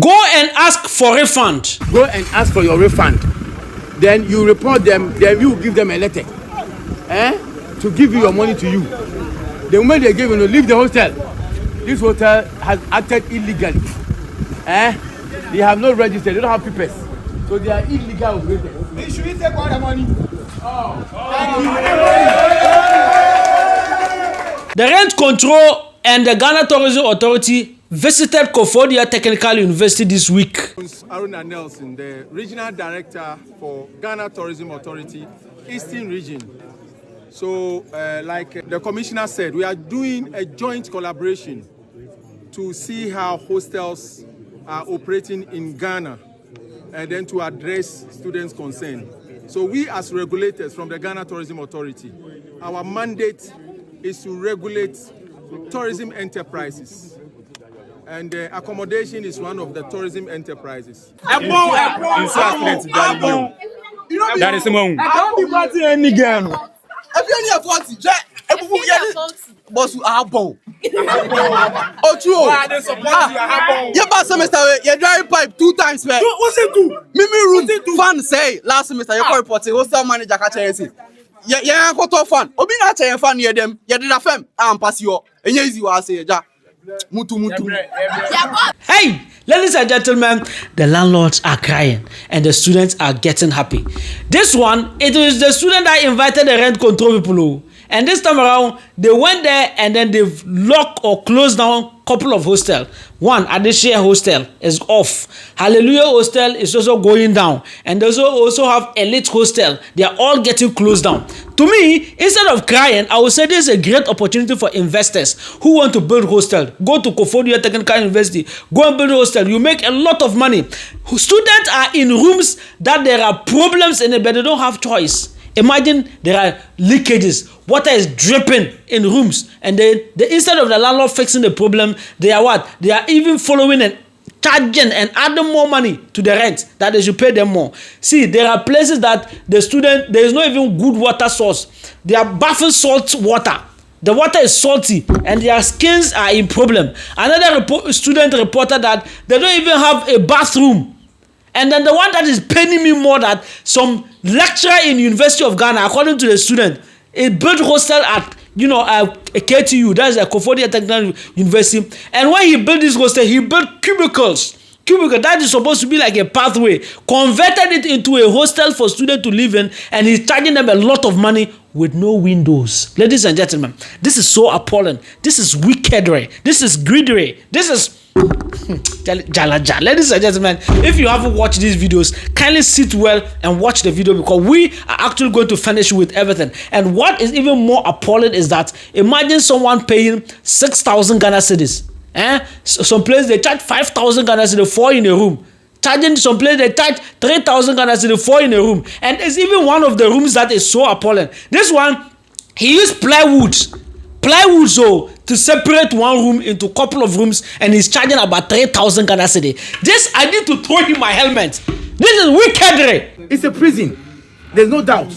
Go and ask for refund. Go and ask for your refund. Then you report them, then you give them a letter. To give you your money to you. The moment they give you, leave the hotel. This hotel has acted illegally. They have not registered, they don't have papers. So they are illegal operators. They should take all the money. The Rent Control and the Ghana Tourism Authority visited Koforidua Technical University this week. Aruna Nelson, the Regional Director for Ghana Tourism Authority, Eastern Region. So, like the Commissioner said, we are doing a joint collaboration to see how hostels are operating in Ghana and then to address students' concern. So we as regulators from the Ghana Tourism Authority, our mandate is to regulate tourism enterprises. And accommodation is one of the tourism enterprises. That is among. I can't be party any girl. If you need a 40, boss, are bon. Oh, true. Yeah, but semester, you drive pipe 2 times, man. What's it do? Mimi room fan say last semester, you reporting, hostel manager catch anything. Yeah, got off fan. Obi na chain fan near them. You did a fem. I'm pass you. And yes, you are say, ja. Mutu. Hey, ladies and gentlemen, the landlords are crying and the students are getting happy. This one, it was the student that invited the rent control people. And this time around, they went there and then they've locked or closed down a couple of hostels. One, Adeshia Hostel is off. Hallelujah Hostel is also going down. And they also have Elite Hostel. They are all getting closed down. To me, instead of crying, I would say this is a great opportunity for investors who want to build hostel. Go to Koforidua Technical University. Go and build a hostel. You make a lot of money. Students are in rooms that there are problems in it, but they don't have choice. Imagine there are leakages. Water is dripping in rooms. And instead of the landlord fixing the problem, they are what? They are even following and charging and adding more money to the rent that they should pay them more. See, there are places that there is not even good water source. They are bathing salt water. The water is salty and their skins are in problem. Another student reported that they don't even have a bathroom. And then the one that is paying me more, that some lecturer in University of Ghana, according to the student, he built hostel at a KTU, that's a Koforidua Technical University. And when he built this hostel, he built cubicles. That is supposed to be like a pathway. Converted it into a hostel for students to live in, and he's charging them a lot of money with no windows. Ladies and gentlemen, this is so appalling. This is wickedry. This is greedy. This is Jalaja. Ladies and gentlemen, if you haven't watched these videos, kindly sit well and watch the video, because we are actually going to finish with everything. And what is even more appalling is that imagine someone paying 6,000 Ghana cedis. Some place they charge 5,000 Ghana cedis, 4 in a room. Charging some place they charge 3,000 Ghana cedis, 4 in a room. And it's even one of the rooms that is so appalling. This one, he used plywood so to separate one room into a couple of rooms, and he's charging about 3,000 Ghana cedis. This, I need to throw him my helmet. This is wickedry. It's a prison. There's no doubt.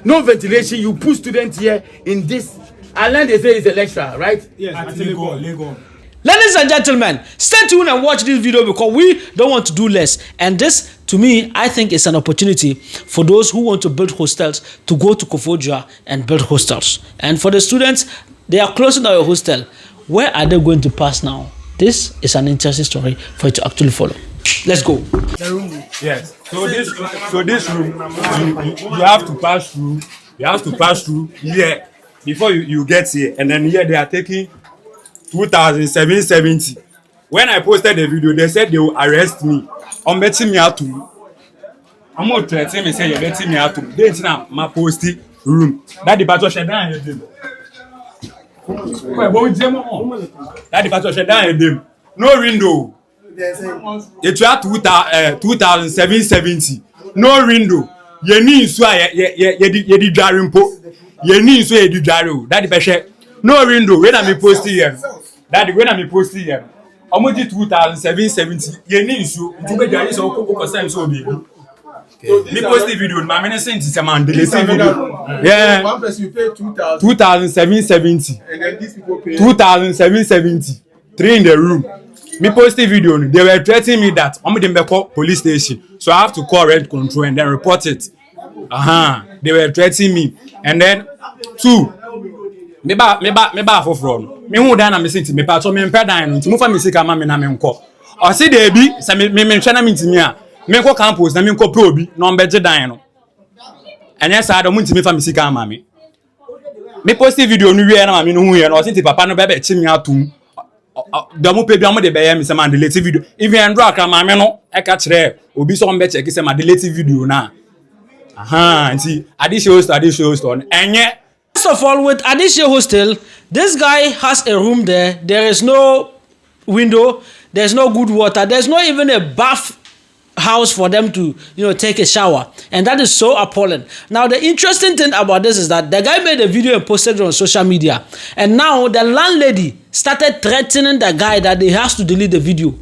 No ventilation. You put students here in this. And then they say it's a lecture, right? Yes, Lagos. Ladies and gentlemen, stay tuned and watch this video, because we don't want to do less. And this, to me, I think it's an opportunity for those who want to build hostels to go to Koforidua and build hostels. And for the students, they are closing down a hostel. Where are they going to pass now? This is an interesting story for you to actually follow. Let's go. The room. Yes. So this room, you have to pass through. You have to pass through here before you get here, and then here they are taking 2,770. When I posted the video, they said they will arrest me. I'm betting me out to. I'm not threatening me, say you're betting me out to. They didn't have my posty room. That the battle shut down here. That the battle shut down here. No window. It was 2,770. No window. You need so you did jarring po. You need so you did jarring. That the battle. No window. When I'm posting here. That when I'm posting here. How much 2,770? You need so. You be jarring so so big. Me post the video. My minister is a man. Delete the video. Yeah. One person you pay 2,770. And then these people pay 2,770. 3 in the room. Me posted video. They were threatening me that I'm going to call police station, so I have to call rent control and then report it. They were threatening me, and then 2. Me ba for fraud. Me who dana me sit me pa so me pɛ dan no nti mo fa me sika ma me na me nkɔ. O se de bi se me hwɛ na me ntimi a me nkɔ campus na me nkɔ pro bi na on be gye dan no. Anya sa do mo ntimi fa me sika ma me. Me post video no wie na ma me no hu ye na o se ti papa no be chi me atum. Da mo pe bi am de be ye me se ma delete video. Even Andrew aka ma me no e ka kyerɛ obi so on be check se ma delete video na. Nti additional on enye. First of all, with Additional Hostel, this guy has a room there. There is no window. There's no good water. There's not even a bath house for them to, take a shower. And that is so appalling. Now, the interesting thing about this is that the guy made a video and posted it on social media. And now the landlady started threatening the guy that he has to delete the video.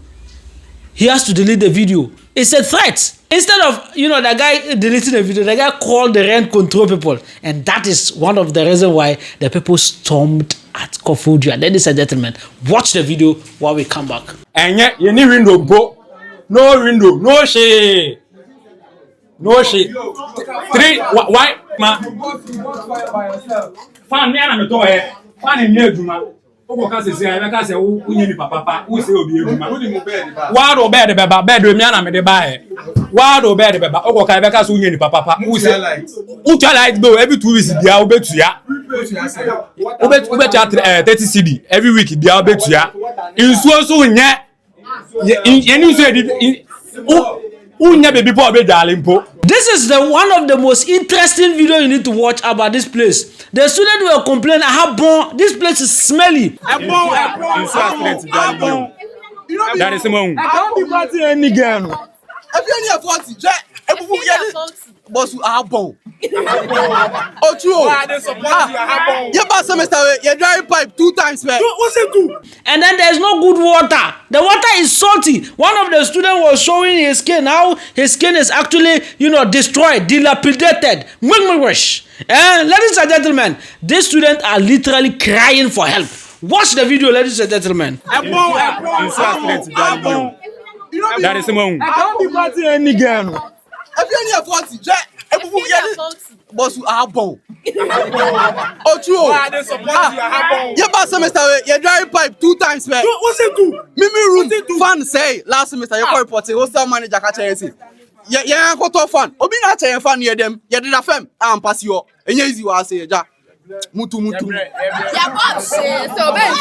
He has to delete the video. It's a threat. Instead of, the guy deleting the video, the guy called the rent control people. And that is one of the reasons why the people stormed at Koforidua. Ladies and gentlemen, watch the video while we come back. And yet, you need window, go. No window, no shade. No shade. 3, why? Fan me and door here. Fan in here, Juma. Oko ka se I ka se wo nye ni papa wo se obi eduma wa do bed beba bed me na me de ba e wa do bed beba oko ka ka se wo nye ni papa wo se wo try light bill every 2 weeks dia wo betua wo betua 30 cedi every week dia wo betua insuo so nye ye ni so edi unya baby boy be darling po. This is one of the most interesting video you need to watch about this place. The students were complaining, this place is smelly. That is the I can't be party any girl. If you need a 40, boss, are bon. Oh, true. Your past semester, you dry pipe 2 times, man. What's it do? And then there's no good water. The water is salty. One of the students was showing his skin, how his skin is actually, destroyed, dilapidated. Ladies and gentlemen, these students are literally crying for help. Watch the video, ladies and gentlemen. That is the I can't be party any girl. If you need a 40, boss, are bon. Oh, true. Your past semester, you dry pipe 2 times, man. What's it do? Mimi fan say last semester you reporting hostel manager catch you. Yeah, go to fan. Obi na catch fan near them. You did a fam. I'm pass you. And you easy was say ja. Mutu. Yeah, boss. So bad.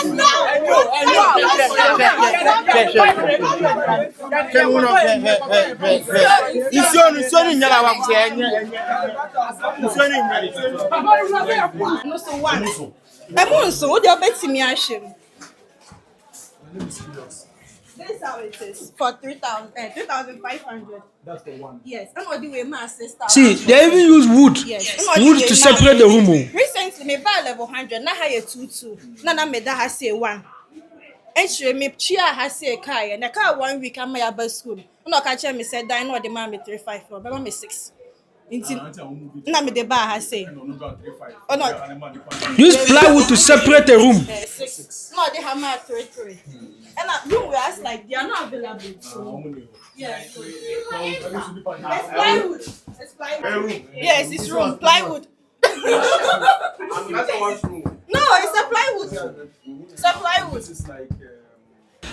This is how it is for 3,500. That's the one. Yes, I'm gonna do with my sister. See, they even use wood. Yes. Wood to separate the room. Recently, me buy level 100. Now I 2. Now me that has say 1. And she me chia has say car. And the car 1 week I'm my bus school. No catch me said that I know the man me 3.5 for, but me 6. Now me the bar has say. Oh no. Use plywood to separate the room. 6. No, they have my 3. And room we ask like they are not available. So, yeah. It's plywood. It's plywood. Yes, it's room. Plywood. That's a washroom. No, it's a plywood. It's a plywood. It's like.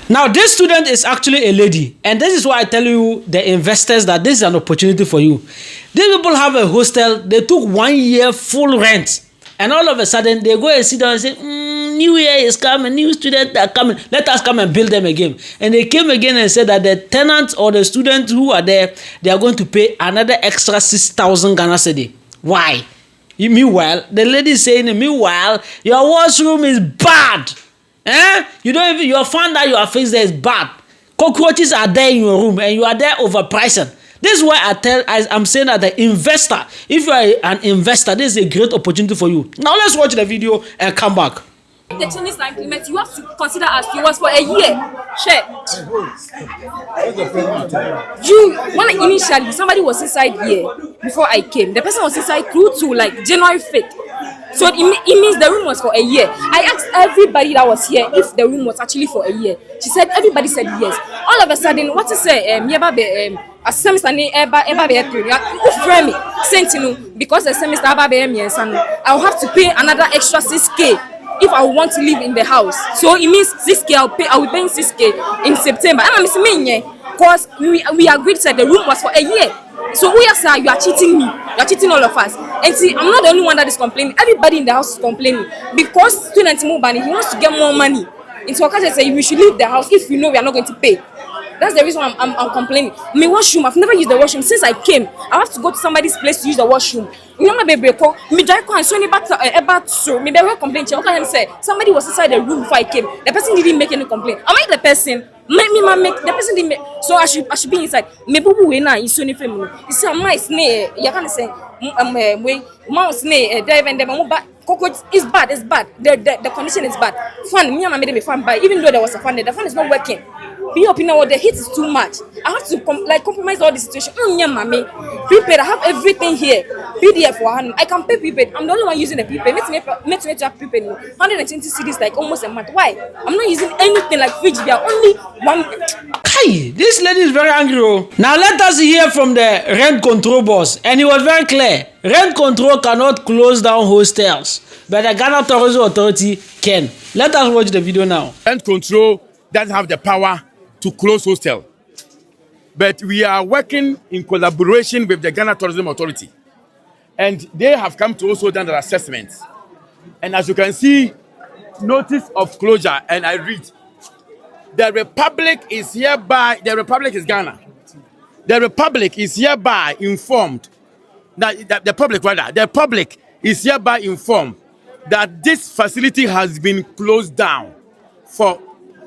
Now, this student is actually a lady, and this is why I tell you, the investors, that this is an opportunity for you. These people have a hostel. They took 1 year full rent, and all of a sudden they go and sit down and say, "New year is coming, new students are coming. Let us come and build them again." And they came again and said that the tenants or the students who are there, they are going to pay another extra 6,000 Ghana cedi. Why? Meanwhile, the lady is saying, "Meanwhile, your washroom is bad." You don't even, your fan that you are facing there is bad. Cockroaches are there in your room and you are there overpricing. This is why I'm saying that the investor, if you are an investor, this is a great opportunity for you. Now let's watch the video and come back. The Chinese implement, you have to consider as you was for a year. Share. When initially somebody was inside here before I came, the person was inside through to like January 5th. So it means the room was for a year. I asked everybody that was here if the room was actually for a year. She said everybody said yes. All of a sudden, what is a semester because the semester I'll have to pay another extra 6K if I want to live in the house. So it means 6K I will pay 6K in September. And I'm saying because we agreed that the room was for a year. So we are saying you are cheating me. You are cheating all of us. And see, I'm not the only one that is complaining. Everybody in the house is complaining because students move money. He wants to get more money. And so I say we should leave the house if we know we are not going to pay. That's the reason I'm complaining. My washroom, I've never used the washroom since I came. I have to go to somebody's place to use the washroom. You know my baby, me dry and so about so me very complain. Say somebody was inside the room before I came. The person didn't make any complaint. Am I the person? Make the person didn't make, so I should be inside. Me bubu we na iso ni family. You see my snake. You can say we mouse snake. Cockroach is bad. It's bad. The condition is bad. Fan me and my made fan buy. Even though there was a fan there, the fan is not working. Be up in the heat is too much. I have to compromise all the situation. Mommy, prepaid. I have everything here. PDF for hand. I can pay prepaid. I'm the only one using the prepaid. Let's have prepaid. 120 CDs like almost a month. Why? I'm not using anything like fridge. There are only one. Hey, this lady is very angry. Oh. Now let us hear from the rent control boss, and he was very clear. Rent control cannot close down hostels, but the Ghana Tourism Authority can. Let us watch the video now. Rent control doesn't have the power to close hostel, but we are working in collaboration with the Ghana Tourism Authority, and they have come to also done their assessments. And as you can see, notice of closure, and I read, the Republic is hereby, the Republic is Ghana. The Republic is hereby informed that the public is hereby informed that this facility has been closed down for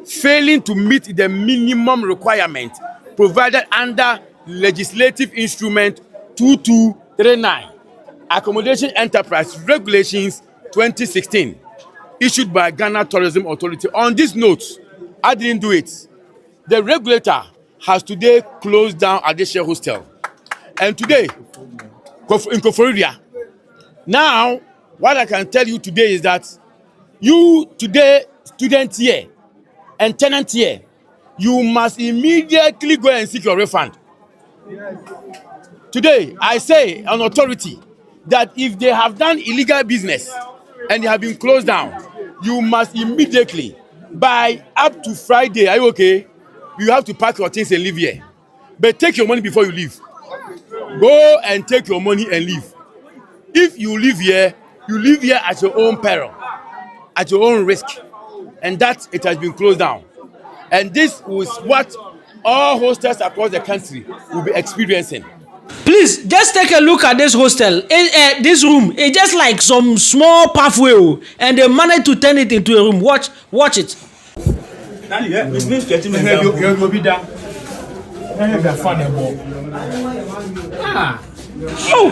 failing to meet the minimum requirement provided under Legislative Instrument 2239, Accommodation Enterprise Regulations 2016, issued by Ghana Tourism Authority. On this note, I didn't do it. The regulator has today closed down Adesha Hostel. And today, in Koforidua, now, what I can tell you today is that you today, students here, and tenant here, you must immediately go and seek your refund. Today, I say on authority that if they have done illegal business and they have been closed down, you must immediately, by up to Friday, are you okay? You have to pack your things and leave here. But take your money before you leave. Go and take your money and leave. If you live here at your own peril, at your own risk. And that it has been closed down. And this is what all hostels across the country will be experiencing. Please, just take a look at this hostel. This room, it's just like some small pathway, and they managed to turn it into a room. Watch it. Oh.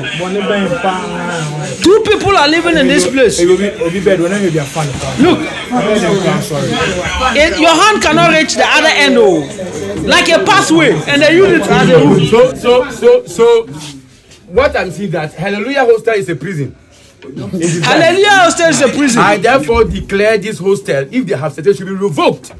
2 people are living in this place. Look, your hand cannot reach the other end, like a pathway, and they use it as a room. So, what I'm seeing that Hallelujah Hostel is a prison. Hallelujah Hostel is a prison. I therefore declare this hostel, if they have certificate, should be revoked.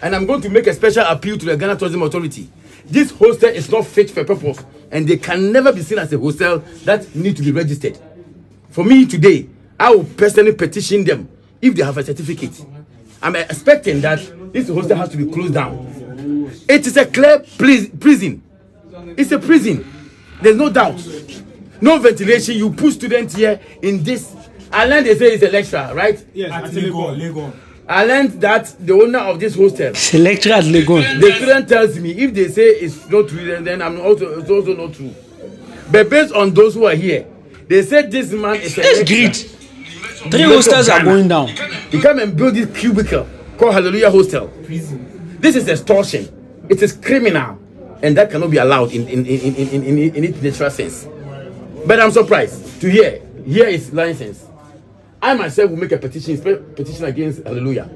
And I'm going to make a special appeal to the Ghana Tourism Authority. This hostel is not fit for purpose, and they can never be seen as a hostel that need to be registered. For me today, I will personally petition them if they have a certificate. I'm expecting that this hostel has to be closed down. It is a clear prison. It's a prison. There's no doubt. No ventilation. You put students here in this. I learned they say it's a lecturer, right? Yes, at Legon. I learned that the owner of this hostel, it's a lecturer at Legon. The student tells me if they say it's not true, then it's also not true. But based on those who are here, they said this man is a lecturer. Great. 3 hostels are going down. He come and build this cubicle called Hallelujah Hostel. This is extortion. It is criminal, and that cannot be allowed in its natural sense. But I'm surprised to hear here is license. I myself will make a petition against Hallelujah,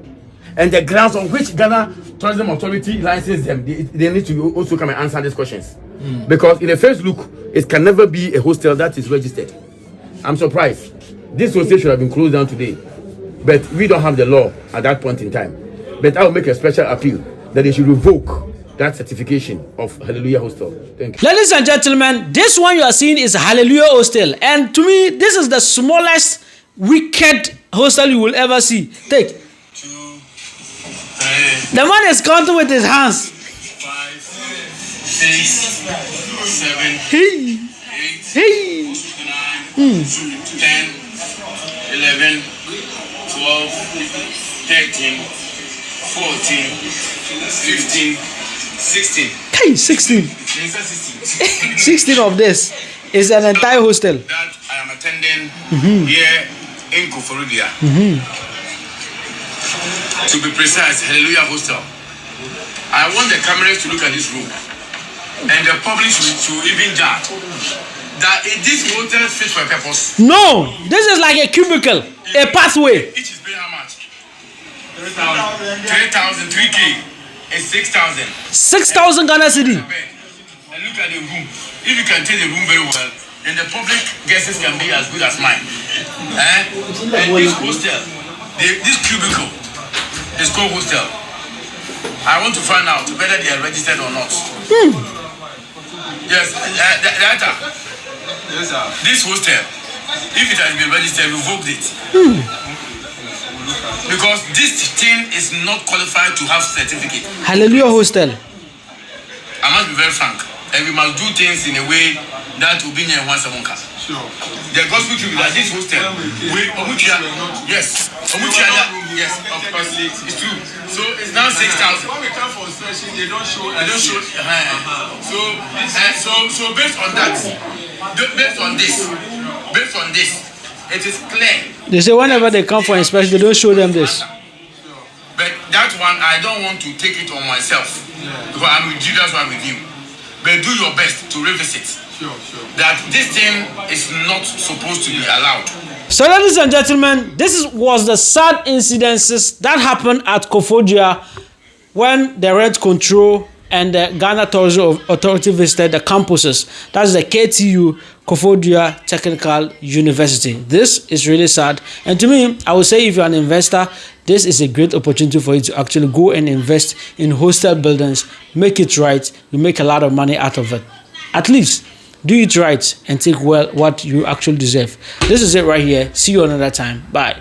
and the grounds on which Ghana Tourism Authority licenses them, they need to also come and answer these questions. Because in the first look, it can never be a hostel that is registered. I'm surprised. This hostel should have been closed down today. But we don't have the law at that point in time. But I will make a special appeal that they should revoke that certification of Hallelujah Hostel. Thank you. Ladies and gentlemen, this one you are seeing is Hallelujah Hostel. And to me, this is the smallest wicked hostel you will ever see. Take. 2, 3. The man is counting with his hands. 5, 6, 7, 8, 9, 10, 11, 12, 13, 14, 15, 16. Hey, 16. 16 of this is an entire hostel. That I am attending here in Koforidua. To be precise, Hallelujah Hostel. I want the cameras to look at this room, and the public to even judge that this hotel fits for a purpose. No, this is like a cubicle, a pathway. Each is paying how much? 3,000, 3K, and 6,000. 6,000 Ghana cedi. And look at the room. If you can take the room very well, then the public guesses can be as good as mine. And this hostel, this cubicle is called hostel. I want to find out whether they are registered or not. Yes, data. Yes, sir. This hostel, if it has been registered, revoked it. Because this thing is not qualified to have certificate. Hallelujah Hostel. I must be very frank, and we must do things in a way that will be near once a month. Sure. The gospel truth is that this hostel, yes, yes, of course, it's true. So it's now 6,000. When we come for inspection, they don't show. So based on that, based on this, it is clear. They say whenever they come for inspection, they don't show them this. But that one, I don't want to take it on myself. Because I'm with you, that's why I'm with you. But do your best to revisit. That this thing is not supposed to be allowed. So ladies and gentlemen, was the sad incidences that happened at Koforidua when the rent control and the Ghana Tourism Authority visited the campuses. That's the KTU, Koforidua Technical University. This is really sad. And to me, I would say if you're an investor, this is a great opportunity for you to actually go and invest in hostel buildings. Make it right. You make a lot of money out of it. At least, do it right and take well what you actually deserve. This is it right here. See you another time. Bye.